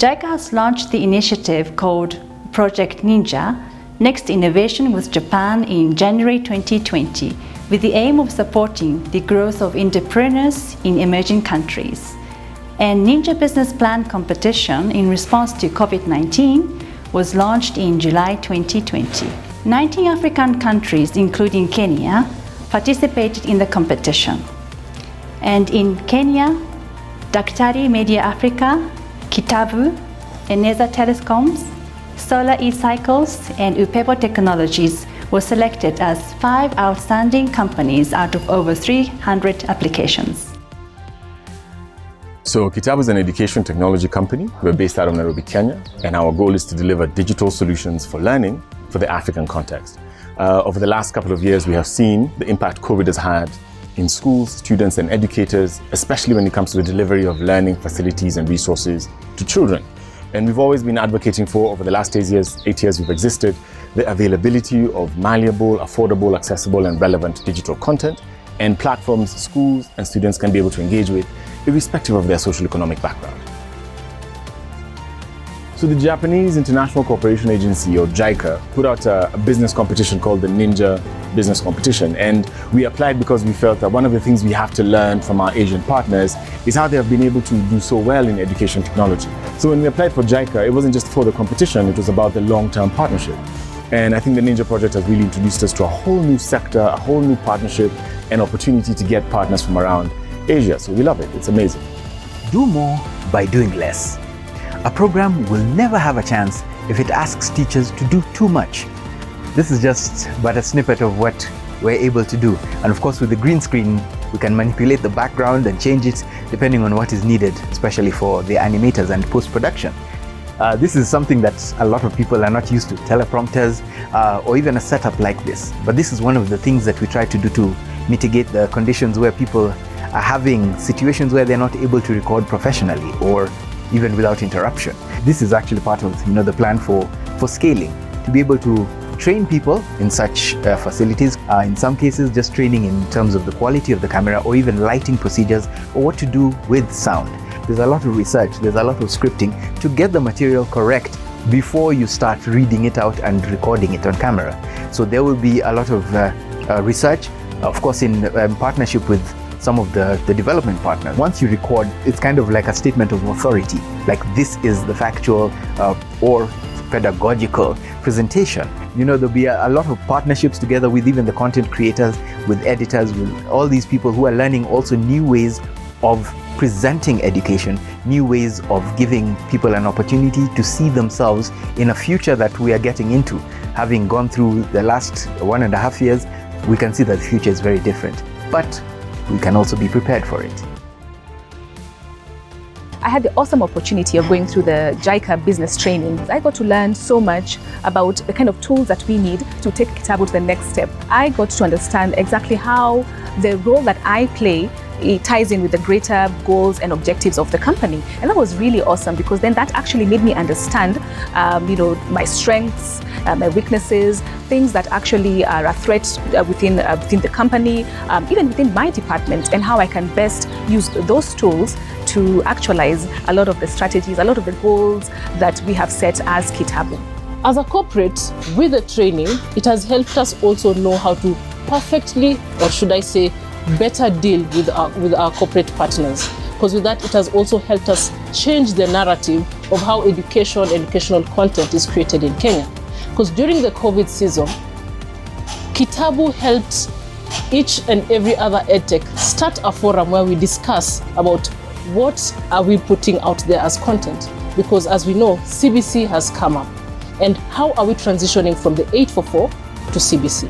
JICA has launched the initiative called Project Ninja, Next Innovation with Japan in January 2020, with the aim of supporting the growth of entrepreneurs in emerging countries. And Ninja Business Plan competition in response to COVID-19 was launched in July 2020. 19 African countries, including Kenya, participated in the competition. And in Kenya, Daktari Media Africa, Kytabu, Eneza Telecoms, Solar E-Cycles, and Upepo Technologies were selected as 5 outstanding companies out of over 300 applications. So Kytabu is an education technology company. We're based out of Nairobi, Kenya, and our goal is to deliver digital solutions for learning for the African context. Over the last couple of years, we have seen the impact COVID has had in schools, students, and educators, especially when it comes to the delivery of learning facilities and resources to children. And we've always been advocating for, over the last 8 years we've existed, the availability of malleable, affordable, accessible, and relevant digital content and platforms schools and students can be able to engage with, irrespective of their socio-economic background. So the Japanese International Cooperation Agency, or JICA, put out a business competition called the Ninja Business Competition. And we applied because we felt that one of the things we have to learn from our Asian partners is how they have been able to do so well in education technology. So when we applied for JICA, it wasn't just for the competition, it was about the long-term partnership. And I think the Ninja Project has really introduced us to a whole new sector, a whole new partnership, and opportunity to get partners from around Asia. So we love it, it's amazing. Do more by doing less. A program will never have a chance if it asks teachers to do too much. This is just but a snippet of what we're able to do. And of course, with the green screen, we can manipulate the background and change it depending on what is needed, especially for the animators and post-production. This is something that a lot of people are not used to, teleprompters or even a setup like this. But this is one of the things that we try to do to mitigate the conditions where people are having situations where they're not able to record professionally or even without interruption. This is actually part of the plan for scaling, to be able to train people in such facilities. In some cases, just training in terms of the quality of the camera or even lighting procedures or what to do with sound. There's a lot of research, there's a lot of scripting to get the material correct before you start reading it out and recording it on camera. So there will be a lot of research, of course in partnership with some of the development partners. Once you record, it's kind of like a statement of authority, like this is the factual or pedagogical presentation. There'll be a lot of partnerships together with even the content creators, with editors, with all these people who are learning also new ways of presenting education, new ways of giving people an opportunity to see themselves in a future that we are getting into. Having gone through the last 1.5 years, we can see that the future is very different. But we can also be prepared for it. I had the awesome opportunity of going through the JICA business training. I got to learn so much about the kind of tools that we need to take Kytabu to the next step. I got to understand exactly how the role that I play it ties in with the greater goals and objectives of the company. And that was really awesome because then that actually made me understand my strengths, my weaknesses, things that actually are a threat within the company, even within my department, and how I can best use those tools to actualize a lot of the strategies, a lot of the goals that we have set as Kytabu. As a corporate, with the training, it has helped us also know how to perfectly, or should I say, better deal with our corporate partners. Because with that, it has also helped us change the narrative of how educational content is created in Kenya. Because during the COVID season, Kytabu helped each and every other edtech start a forum where we discuss about what are we putting out there as content. Because as we know, CBC has come up. And how are we transitioning from the 844 to CBC?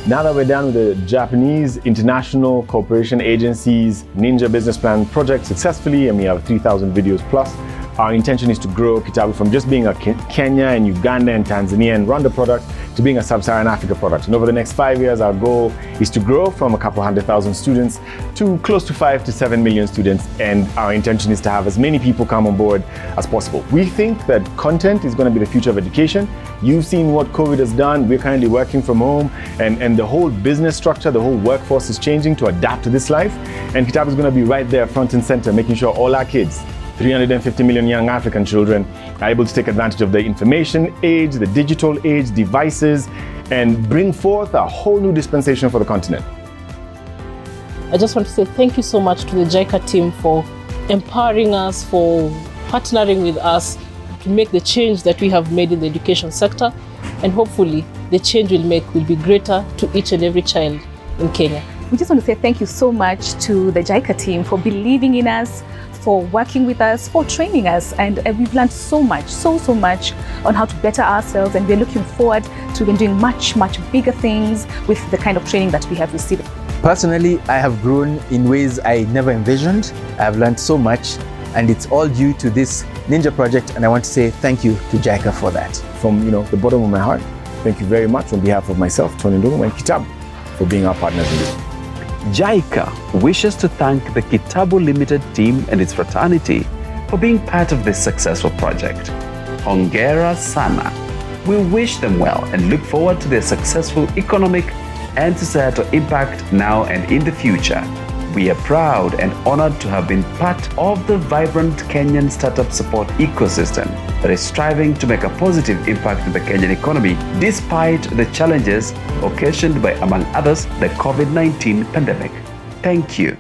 Now that we're done with the Japanese International Cooperation Agency's Ninja Business Plan project successfully, and we have 3,000 videos plus, our intention is to grow Kytabu from just being a Kenya and Uganda and Tanzania and Rwanda product to being a Sub-Saharan Africa product. And over the next 5 years, our goal is to grow from a couple 100,000 students to close to 5 to 7 million students. And our intention is to have as many people come on board as possible. We think that content is going to be the future of education. You've seen what COVID has done. We're currently working from home, and the whole business structure, the whole workforce is changing to adapt to this life. And Kytabu is going to be right there front and center, making sure all our kids 350 million young African children are able to take advantage of the information age, the digital age, devices, and bring forth a whole new dispensation for the continent. I just want to say thank you so much to the JICA team for empowering us, for partnering with us to make the change that we have made in the education sector, and hopefully the change we'll make will be greater to each and every child in Kenya. We just want to say thank you so much to the JICA team for believing in us, for working with us, for training us, and we've learned so much, so much on how to better ourselves, and we're looking forward to doing much bigger things with the kind of training that we have received. Personally, I have grown in ways I never envisioned. I have learned so much, and it's all due to this Ninja project, and I want to say thank you to JICA for that. From the bottom of my heart, thank you very much on behalf of myself, Tony Ndungu, and Kytabu for being our partners in this. JICA wishes to thank the Kytabu Limited team and its fraternity for being part of this successful project. Hongera sana. We wish them well and look forward to their successful economic and societal impact now and in the future. We are proud and honored to have been part of the vibrant Kenyan startup support ecosystem that is striving to make a positive impact in the Kenyan economy despite the challenges occasioned by, among others, the COVID-19 pandemic. Thank you.